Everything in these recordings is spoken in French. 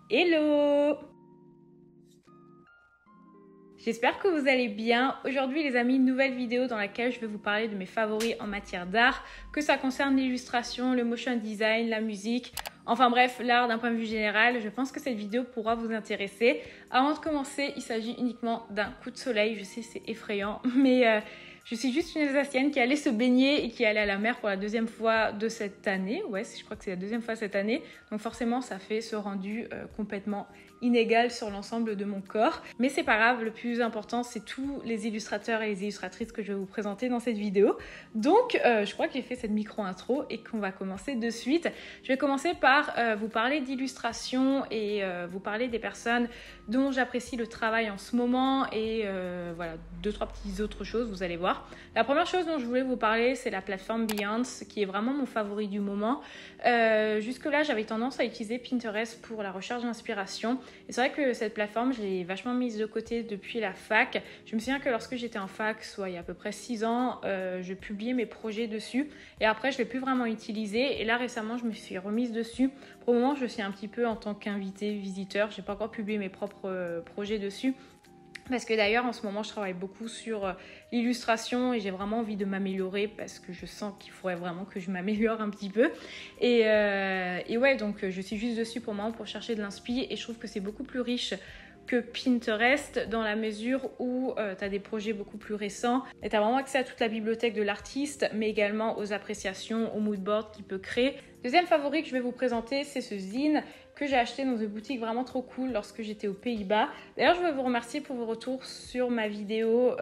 Hello! J'espère que vous allez bien. Aujourd'hui les amis, nouvelle vidéo dans laquelle je vais vous parler de mes favoris en matière d'art, que ça concerne l'illustration, le motion design, la musique, enfin bref, l'art d'un point de vue général. Je pense que cette vidéo pourra vous intéresser. Avant de commencer, il s'agit uniquement d'un coup de soleil. Je sais, c'est effrayant, mais je suis juste une Alsacienne qui allait se baigner et qui allait à la mer pour la deuxième fois de cette année. Ouais, je crois que c'est la deuxième fois cette année. Donc forcément, ça fait ce rendu complètement inégal sur l'ensemble de mon corps. Mais c'est pas grave, le plus important, c'est tous les illustrateurs et les illustratrices que je vais vous présenter dans cette vidéo. Donc, je crois que j'ai fait cette micro-intro et qu'on va commencer de suite. Je vais commencer par vous parler d'illustration et vous parler des personnes dont j'apprécie le travail en ce moment et voilà, 2-3 petites autres choses, vous allez voir. La première chose dont je voulais vous parler, c'est la plateforme Behance, qui est vraiment mon favori du moment. Jusque-là, j'avais tendance à utiliser Pinterest pour la recherche d'inspiration. Et c'est vrai que cette plateforme, je l'ai vachement mise de côté depuis la fac. Je me souviens que lorsque j'étais en fac, soit il y a à peu près 6 ans, je publiais mes projets dessus. Et après, je ne l'ai plus vraiment utilisé. Et là, récemment, je me suis remise dessus. Pour le moment, je suis un petit peu en tant qu'invité, visiteur. Je n'ai pas encore publié mes propres projets dessus. Parce que d'ailleurs, en ce moment, je travaille beaucoup sur l'illustration et j'ai vraiment envie de m'améliorer parce que je sens qu'il faudrait vraiment que je m'améliore un petit peu. Et ouais, donc je suis juste dessus pour moi pour chercher de l'inspi et je trouve que c'est beaucoup plus riche que Pinterest dans la mesure où tu as des projets beaucoup plus récents et tu as vraiment accès à toute la bibliothèque de l'artiste, mais également aux appréciations, au moodboard qu'il peut créer. Deuxième favori que je vais vous présenter, c'est ce zine que j'ai acheté dans une boutique vraiment trop cool lorsque j'étais aux Pays-Bas. D'ailleurs, je veux vous remercier pour vos retours sur ma vidéo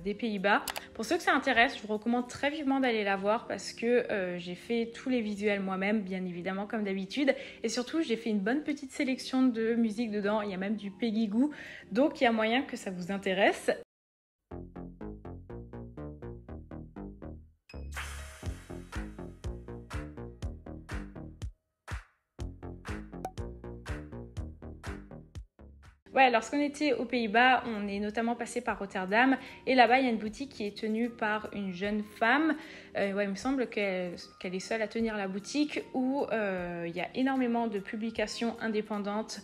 des Pays-Bas. Pour ceux que ça intéresse, je vous recommande très vivement d'aller la voir parce que j'ai fait tous les visuels moi-même, bien évidemment, comme d'habitude. Et surtout, j'ai fait une bonne petite sélection de musique dedans. Il y a même du Peggy Gou, donc il y a moyen que ça vous intéresse. Ouais, lorsqu'on était aux Pays-Bas, on est notamment passé par Rotterdam et là-bas, il y a une boutique qui est tenue par une jeune femme. Ouais, il me semble qu'elle est seule à tenir la boutique où il y a énormément de publications indépendantes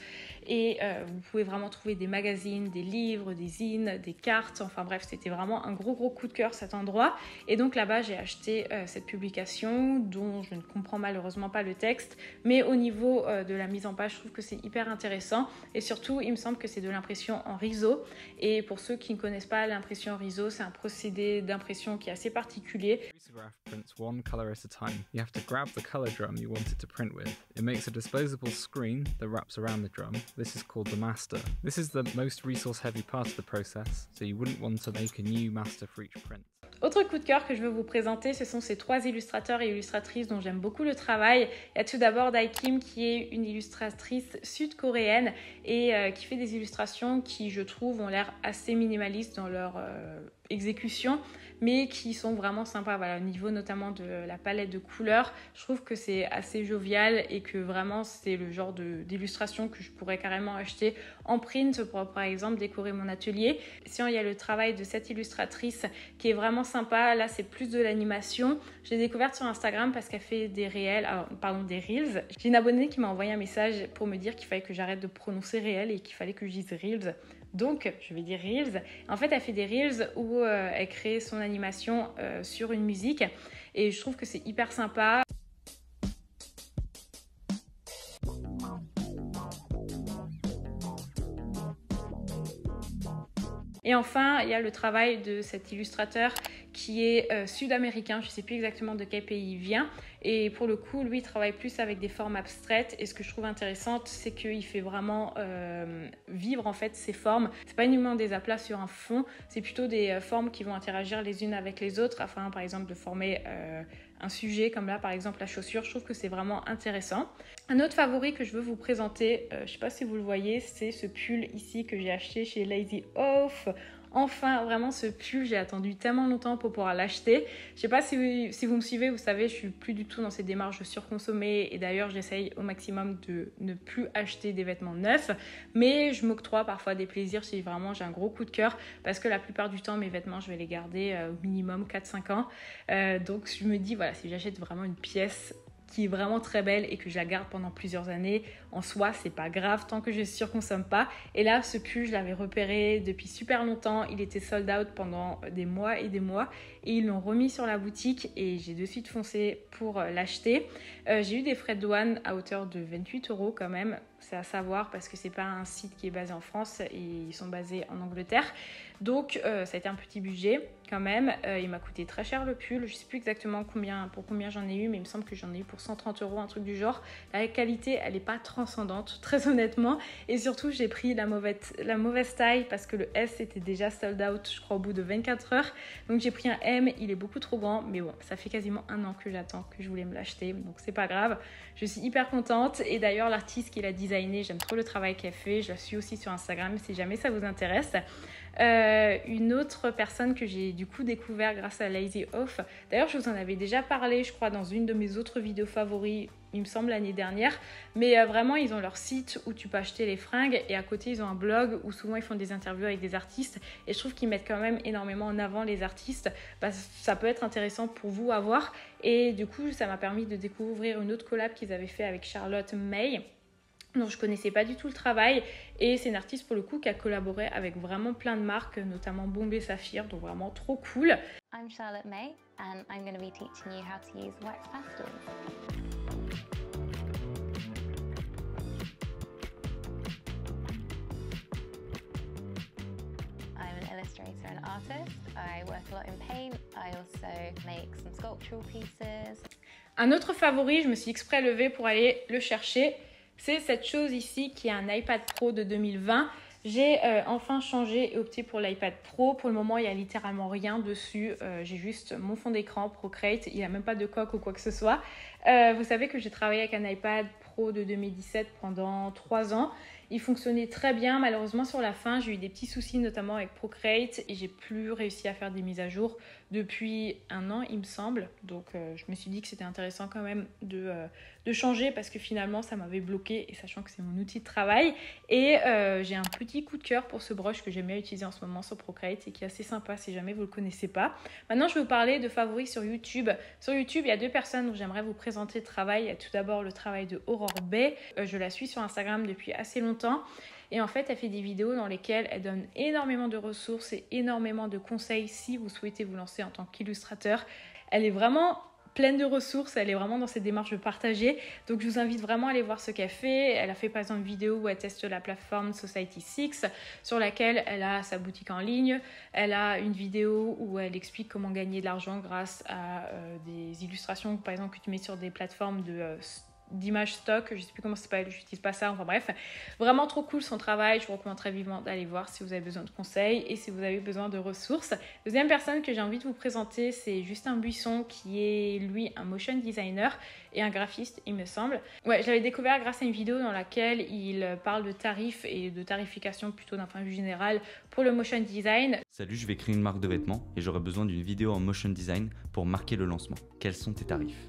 et vous pouvez vraiment trouver des magazines, des livres, des zines, des cartes. Enfin bref, c'était vraiment un gros coup de cœur cet endroit. Et donc là-bas, j'ai acheté cette publication dont je ne comprends malheureusement pas le texte, mais au niveau de la mise en page, je trouve que c'est hyper intéressant et surtout, il me semble que c'est de l'impression en riso. Et pour ceux qui ne connaissent pas l'impression en riso, c'est un procédé d'impression qui est assez particulier. Risograph prints one color at a time. You have to grab the color drum you want it to print with. It makes a disposable screen that wraps around the drum. This is called the master. This is the most resource heavy part of the process, so you wouldn't want to make a new master for each print. Autre coup de cœur que je veux vous présenter, ce sont ces 3 illustrateurs et illustratrices dont j'aime beaucoup le travail. Il y a tout d'abord Dae Kim qui est une illustratrice sud-coréenne et qui fait des illustrations qui, je trouve, ont l'air assez minimalistes dans leur exécution, mais qui sont vraiment sympas. Voilà, au niveau notamment de la palette de couleurs, je trouve que c'est assez jovial et que vraiment c'est le genre d'illustration que je pourrais carrément acheter en print pour par exemple décorer mon atelier. Sinon, il y a le travail de cette illustratrice qui est vraiment sympa. Là, c'est plus de l'animation. Je l'ai découverte sur Instagram parce qu'elle fait des des reels. J'ai une abonnée qui m'a envoyé un message pour me dire qu'il fallait que j'arrête de prononcer réel et qu'il fallait que je dise reels. Donc, je vais dire Reels. En fait, elle fait des Reels où elle crée son animation sur une musique. Et je trouve que c'est hyper sympa. Et enfin, il y a le travail de cet illustrateur qui est sud-américain, je ne sais plus exactement de quel pays il vient. Et pour le coup, lui, il travaille plus avec des formes abstraites. Et ce que je trouve intéressant, c'est qu'il fait vraiment vivre en fait ces formes. C'est pas uniquement des aplats sur un fond, c'est plutôt des formes qui vont interagir les unes avec les autres afin, par exemple, de former un sujet comme là, par exemple, la chaussure. Je trouve que c'est vraiment intéressant. Un autre favori que je veux vous présenter, je ne sais pas si vous le voyez, c'est ce pull ici que j'ai acheté chez Lazy Oaf. Enfin, vraiment ce pull, j'ai attendu tellement longtemps pour pouvoir l'acheter. Je sais pas si vous me suivez, vous savez, je suis plus du tout dans cette démarche de surconsommer. Et d'ailleurs, j'essaye au maximum de ne plus acheter des vêtements neufs. Mais je m'octroie parfois des plaisirs si vraiment j'ai un gros coup de cœur. Parce que la plupart du temps, mes vêtements, je vais les garder au minimum 4-5 ans. Donc je me dis, voilà, si j'achète vraiment une pièce qui est vraiment très belle et que je la garde pendant plusieurs années. En soi, c'est pas grave tant que je surconsomme pas. Et là, ce pull, je l'avais repéré depuis super longtemps. Il était sold out pendant des mois et des mois. Et ils l'ont remis sur la boutique et j'ai de suite foncé pour l'acheter. J'ai eu des frais de douane à hauteur de 28 € quand même. C'est à savoir parce que c'est pas un site qui est basé en France et ils sont basés en Angleterre. Donc ça a été un petit budget quand même. Il m'a coûté très cher le pull. Je sais plus exactement pour combien j'en ai eu, mais il me semble que j'en ai eu pour 130 €, un truc du genre. La qualité, elle n'est pas transcendante, très honnêtement. Et surtout, j'ai pris la mauvaise taille parce que le S était déjà sold out, je crois, au bout de 24 heures. Donc j'ai pris un M, il est beaucoup trop grand. Mais bon, ça fait quasiment un an que j'attends, que je voulais me l'acheter. Donc c'est pas grave. Je suis hyper contente. Et d'ailleurs, l'artiste qui l'a designé, j'aime trop le travail qu'elle fait. Je la suis aussi sur Instagram si jamais ça vous intéresse. Une autre personne que j'ai du coup découvert grâce à Lazy Off. D'ailleurs, je vous en avais déjà parlé, je crois, dans une de mes autres vidéos favoris, il me semble l'année dernière. Mais vraiment, ils ont leur site où tu peux acheter les fringues et à côté, ils ont un blog où souvent ils font des interviews avec des artistes. Et je trouve qu'ils mettent quand même énormément en avant les artistes. Ça peut être intéressant pour vous à voir. Et du coup, ça m'a permis de découvrir une autre collab qu'ils avaient fait avec Charlotte May. Donc je connaissais pas du tout le travail et c'est une artiste pour le coup qui a collaboré avec vraiment plein de marques, notamment Bombay Saphir, donc vraiment trop cool. I'm Charlotte May and I'm going to be teaching you how to use wax pastels. I'm an illustrator and artist. I work a lot in paint. I also make some sculptural pieces. Un autre favori, je me suis exprès levée pour aller le chercher. C'est cette chose ici qui est un iPad Pro de 2020. J'ai enfin changé et opté pour l'iPad Pro. Pour le moment, il n'y a littéralement rien dessus. J'ai juste mon fond d'écran Procreate. Il n'y a même pas de coque ou quoi que ce soit. Vous savez que j'ai travaillé avec un iPad Pro de 2017 pendant 3 ans. Il fonctionnait très bien. Malheureusement, sur la fin, j'ai eu des petits soucis, notamment avec Procreate. Et j'ai plus réussi à faire des mises à jour depuis un an, il me semble. Donc, je me suis dit que c'était intéressant quand même de changer parce que finalement, ça m'avait bloqué. Et sachant que c'est mon outil de travail. Et j'ai un petit coup de cœur pour ce brush que j'aime bien utiliser en ce moment sur Procreate et qui est assez sympa si jamais vous ne le connaissez pas. Maintenant, je vais vous parler de favoris sur YouTube. Sur YouTube, il y a 2 personnes dont j'aimerais vous présenter le travail. Il y a tout d'abord le travail de Aurore Bay. Je la suis sur Instagram depuis assez longtemps. Et en fait, elle fait des vidéos dans lesquelles elle donne énormément de ressources et énormément de conseils si vous souhaitez vous lancer en tant qu'illustrateur. Elle est vraiment pleine de ressources, elle est vraiment dans cette démarche de partager. Donc, je vous invite vraiment à aller voir ce qu'elle fait. Elle a fait par exemple une vidéo où elle teste la plateforme Society6 sur laquelle elle a sa boutique en ligne. Elle a une vidéo où elle explique comment gagner de l'argent grâce à des illustrations, par exemple, que tu mets sur des plateformes d'images stock, je sais plus comment ça s'appelle, je n'utilise pas ça, enfin bref, vraiment trop cool son travail. Je vous recommande très vivement d'aller voir si vous avez besoin de conseils et si vous avez besoin de ressources. Deuxième personne que j'ai envie de vous présenter, c'est Justin Buisson, qui est lui un motion designer et un graphiste, il me semble. Ouais, je l'avais découvert grâce à une vidéo dans laquelle il parle de tarifs et de tarification plutôt d'un point de vue général pour le motion design. Salut, je vais créer une marque de vêtements et j'aurai besoin d'une vidéo en motion design pour marquer le lancement. Quels sont tes tarifs ?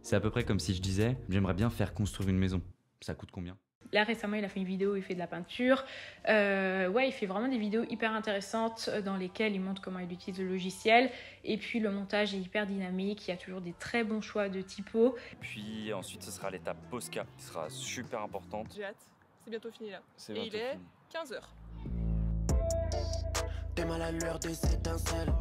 C'est à peu près comme si je disais, j'aimerais bien faire construire une maison. Ça coûte combien ? Là, récemment, il a fait une vidéo où il fait de la peinture. Ouais, il fait vraiment des vidéos hyper intéressantes dans lesquelles il montre comment il utilise le logiciel. Et puis, le montage est hyper dynamique. Il y a toujours des très bons choix de typos. Puis ensuite, ce sera l'étape Posca qui sera super importante. J'ai hâte. C'est bientôt fini là. C'est Et bientôt il est fini. 15h. T'es mal à l'heure des étincelles.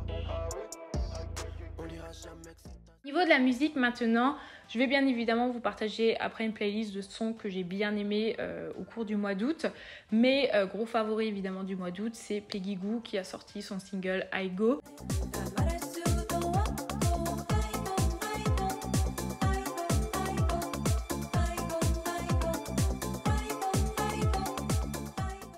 On lira jamais que c'est Au niveau de la musique maintenant, je vais bien évidemment vous partager après une playlist de sons que j'ai bien aimés au cours du mois d'août. Mais gros favori évidemment du mois d'août, c'est Peggy Gou qui a sorti son single I Go.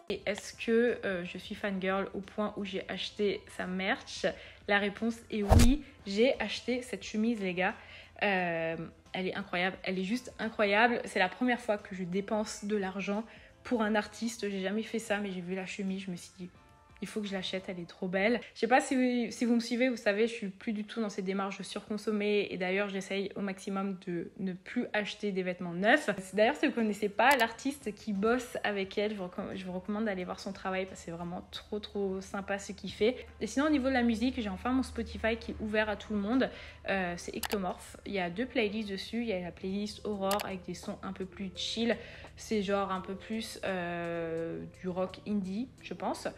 Et est-ce que je suis fangirl au point où j'ai acheté sa merch? La réponse est oui, j'ai acheté cette chemise les gars. Elle est incroyable, elle est juste incroyable. C'est la première fois que je dépense de l'argent pour un artiste. J'ai jamais fait ça, mais j'ai vu la chemise, je me suis dit, il faut que je l'achète, elle est trop belle. Je sais pas si vous me suivez, vous savez, je suis plus du tout dans ces démarches de surconsommer et d'ailleurs j'essaye au maximum de ne plus acheter des vêtements neufs. D'ailleurs si vous connaissez pas l'artiste qui bosse avec elle, je vous recommande d'aller voir son travail parce que c'est vraiment trop sympa ce qu'il fait. Et sinon au niveau de la musique, j'ai enfin mon Spotify qui est ouvert à tout le monde, c'est Ectomorph. Il y a 2 playlists dessus, il y a la playlist Aurore avec des sons un peu plus chill, c'est genre un peu plus du rock indie je pense.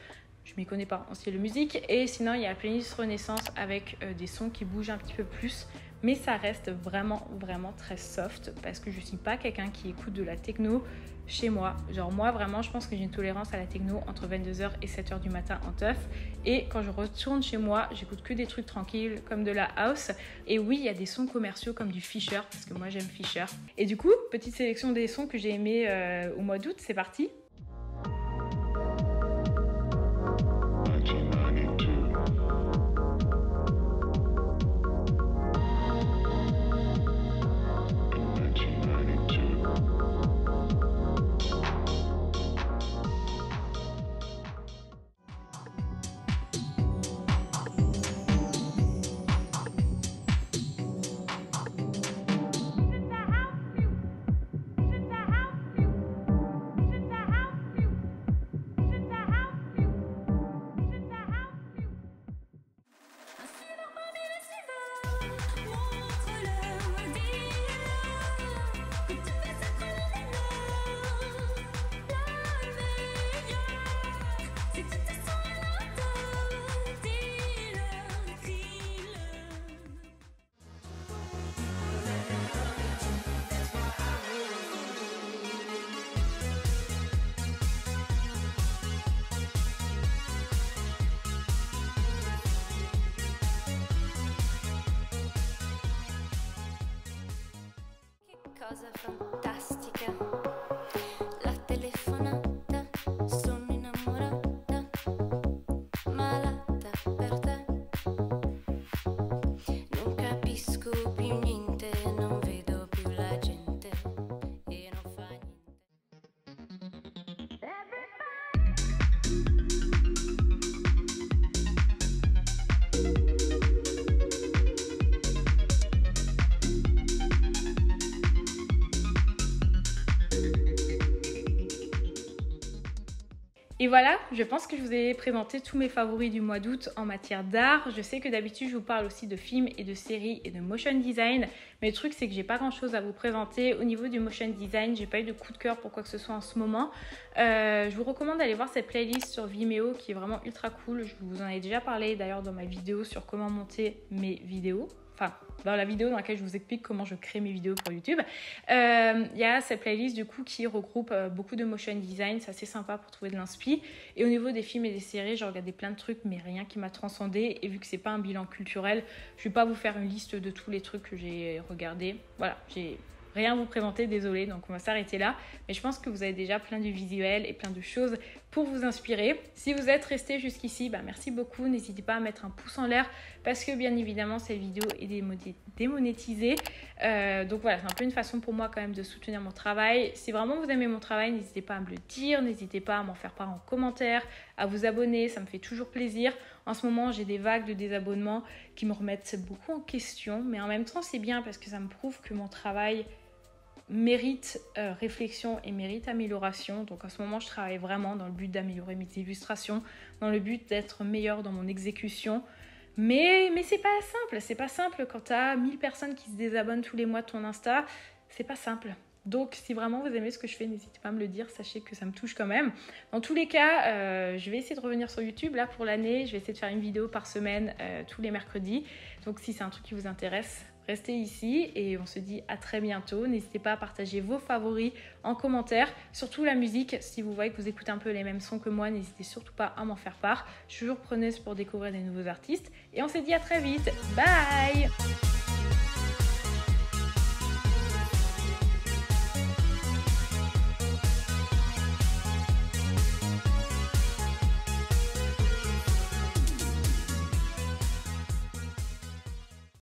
Je m'y connais pas en style de musique. Et sinon il y a la playlist Renaissance avec des sons qui bougent un petit peu plus, mais ça reste vraiment très soft parce que je suis pas quelqu'un qui écoute de la techno chez moi. Genre moi vraiment je pense que j'ai une tolérance à la techno entre 22h et 7h du matin en teuf, et quand je retourne chez moi j'écoute que des trucs tranquilles comme de la house. Et oui, il y a des sons commerciaux comme du Fisher parce que moi j'aime Fisher. Et du coup petite sélection des sons que j'ai aimés au mois d'août, c'est parti. Cosa fantastica, la telefonata, sono innamorata, malata per te, non capisco più niente, non vedo più la gente e non fa Et voilà, je pense que je vous ai présenté tous mes favoris du mois d'août en matière d'art. Je sais que d'habitude, je vous parle aussi de films et de séries et de motion design. Mais le truc, c'est que j'ai pas grand chose à vous présenter. Au niveau du motion design, j'ai pas eu de coup de cœur pour quoi que ce soit en ce moment. Je vous recommande d'aller voir cette playlist sur Vimeo qui est vraiment ultra cool. Je vous en ai déjà parlé d'ailleurs dans ma vidéo sur comment monter mes vidéos. Enfin, dans la vidéo dans laquelle je vous explique comment je crée mes vidéos pour YouTube. Il y a cette playlist du coup qui regroupe beaucoup de motion design, c'est assez sympa pour trouver de l'inspi. Et au niveau des films et des séries, j'ai regardé plein de trucs mais rien qui m'a transcendé. Et vu que c'est pas un bilan culturel, je vais pas vous faire une liste de tous les trucs que j'ai regardés. Voilà, j'ai rien à vous présenter, désolée, donc on va s'arrêter là. Mais je pense que vous avez déjà plein de visuels et plein de choses pour vous inspirer. Si vous êtes resté jusqu'ici, merci beaucoup. N'hésitez pas à mettre un pouce en l'air parce que bien évidemment cette vidéo est démonétisée. Donc voilà, c'est un peu une façon pour moi quand même de soutenir mon travail. Si vraiment vous aimez mon travail, n'hésitez pas à me le dire, n'hésitez pas à m'en faire part en commentaire, à vous abonner, ça me fait toujours plaisir. En ce moment, j'ai des vagues de désabonnements qui me remettent beaucoup en question, mais en même temps, c'est bien parce que ça me prouve que mon travail mérite réflexion et mérite amélioration. Donc en ce moment, je travaille vraiment dans le but d'améliorer mes illustrations, dans le but d'être meilleure dans mon exécution. Mais c'est pas simple quand tu as 1000 personnes qui se désabonnent tous les mois de ton Insta, c'est pas simple. Donc si vraiment vous aimez ce que je fais, n'hésitez pas à me le dire, sachez que ça me touche quand même. Dans tous les cas, je vais essayer de revenir sur YouTube là pour l'année, je vais essayer de faire une vidéo par semaine tous les mercredis. Donc si c'est un truc qui vous intéresse, restez ici et on se dit à très bientôt. N'hésitez pas à partager vos favoris en commentaire, surtout la musique. Si vous voyez que vous écoutez un peu les mêmes sons que moi, n'hésitez surtout pas à m'en faire part. Je suis toujours preneuse pour découvrir des nouveaux artistes et on se dit à très vite. Bye!